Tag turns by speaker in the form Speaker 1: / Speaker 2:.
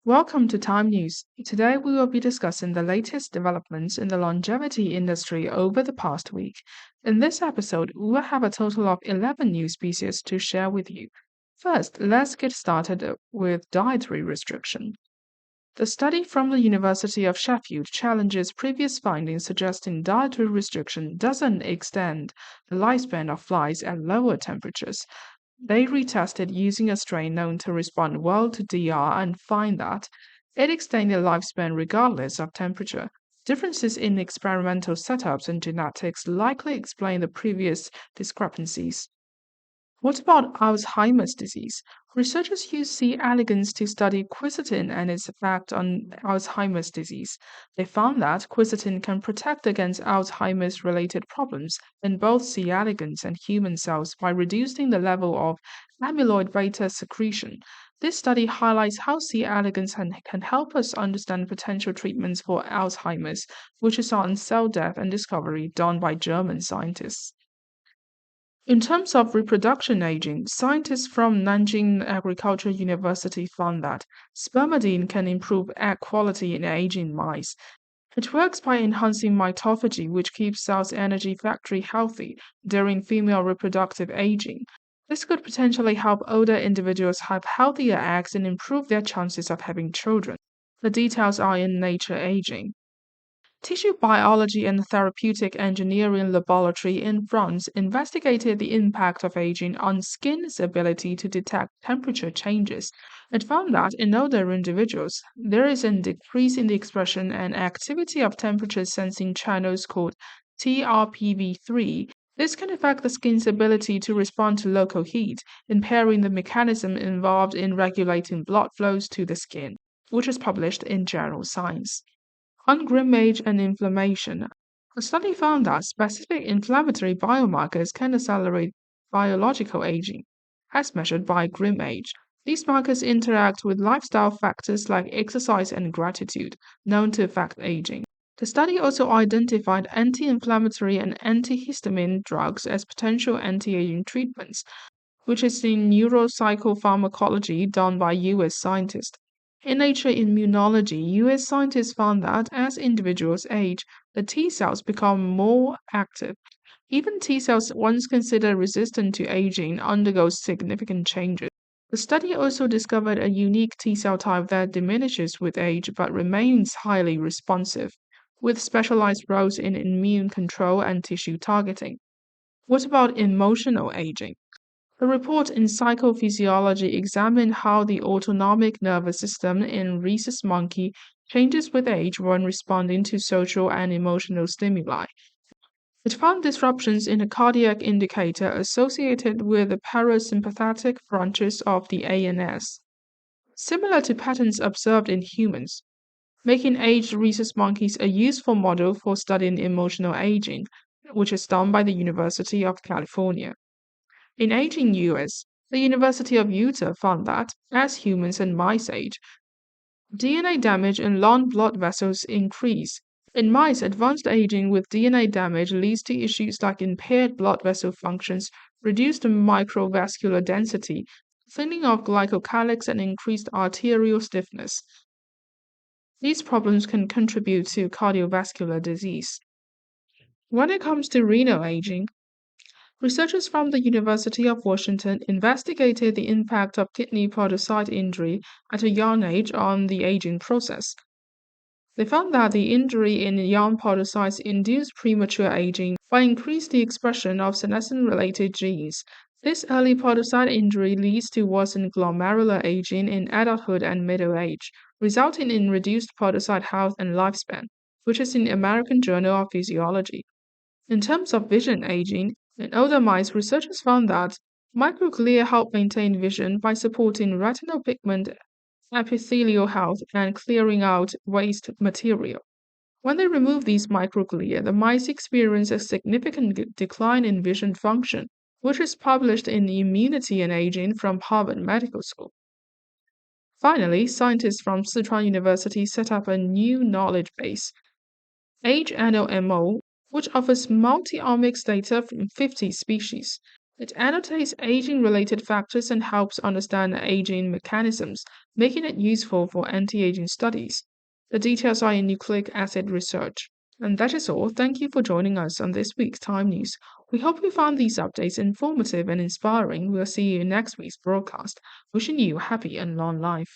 Speaker 1: Welcome to Time News. Today we will be discussing the latest developments in the longevity industry over the past week. In this episode, we will have a total of 11 new species to share with you. First, let's get started with dietary restriction. The study from the University of Sheffield challenges previous findings suggesting dietary restriction doesn't extend the lifespan of flies at lower temperatures. They retested using a strain known to respond well to DR and find that it extended lifespan regardless of temperature. Differences in experimental setups and genetics likely explain the previous discrepancies. What about Alzheimer's disease? Researchers use C. elegans to study quercetin and its effect on Alzheimer's disease. They found that quercetin can protect against Alzheimer's related problems in both C. elegans and human cells by reducing the level of amyloid beta secretion. This study highlights how C. elegans can help us understand potential treatments for Alzheimer's, which is on cell death and discovery done by German scientists. In terms of reproduction aging, scientists from Nanjing Agricultural University found that spermidine can improve egg quality in aging mice. It works by enhancing mitophagy, which keeps cells' energy factory healthy during female reproductive aging. This could potentially help older individuals have healthier eggs and improve their chances of having children. The details are in Nature Aging. Tissue Biology and Therapeutic Engineering Laboratory in France investigated the impact of aging on skin's ability to detect temperature changes. It found that in older individuals, there is a decrease in the expression and activity of temperature sensing channels called TRPV3. This can affect the skin's ability to respond to local heat, impairing the mechanism involved in regulating blood flows to the skin, which is published in Journal Science. On GrimAge and inflammation, a study found that specific inflammatory biomarkers can accelerate biological aging, as measured by GrimAge. These markers interact with lifestyle factors like exercise and gratitude, known to affect aging. The study also identified anti-inflammatory and antihistamine drugs as potential anti-aging treatments, which is in neuropsychopharmacology done by U.S. scientists. In Nature Immunology, US scientists found that as individuals age, the T cells become more active. Even T cells once considered resistant to aging undergo significant changes. The study also discovered a unique T cell type that diminishes with age but remains highly responsive, with specialized roles in immune control and tissue targeting. What about emotional aging? The report in Psychophysiology examined how the autonomic nervous system in rhesus monkey changes with age when responding to social and emotional stimuli. It found disruptions in a cardiac indicator associated with the parasympathetic branches of the ANS, similar to patterns observed in humans, making aged rhesus monkeys a useful model for studying emotional aging, which is done by the University of California. In aging US, the University of Utah found that, as humans and mice age, DNA damage in lung blood vessels increase. In mice, advanced aging with DNA damage leads to issues like impaired blood vessel functions, reduced microvascular density, thinning of glycocalyx, and increased arterial stiffness. These problems can contribute to cardiovascular disease. When it comes to renal aging, researchers from the University of Washington investigated the impact of kidney podocyte injury at a young age on the aging process. They found that the injury in young podocytes induced premature aging by increasing the expression of senescent-related genes. This early podocyte injury leads to worsened glomerular aging in adulthood and middle age, resulting in reduced podocyte health and lifespan, which is in the American Journal of Physiology. In terms of vision aging, in older mice, researchers found that microglia help maintain vision by supporting retinal pigment epithelial health and clearing out waste material. When they remove these microglia, the mice experience a significant decline in vision function, which is published in Immunity and Aging from Harvard Medical School. Finally, scientists from Sichuan University set up a new knowledge base, AgeNLMO, which offers multi-omics data from 50 species. It annotates aging-related factors and helps understand aging mechanisms, making it useful for anti-aging studies. The details are in nucleic acid research. And that is all. Thank you for joining us on this week's Time News. We hope you found these updates informative and inspiring. We'll see you in next week's broadcast. Wishing you a happy and long life.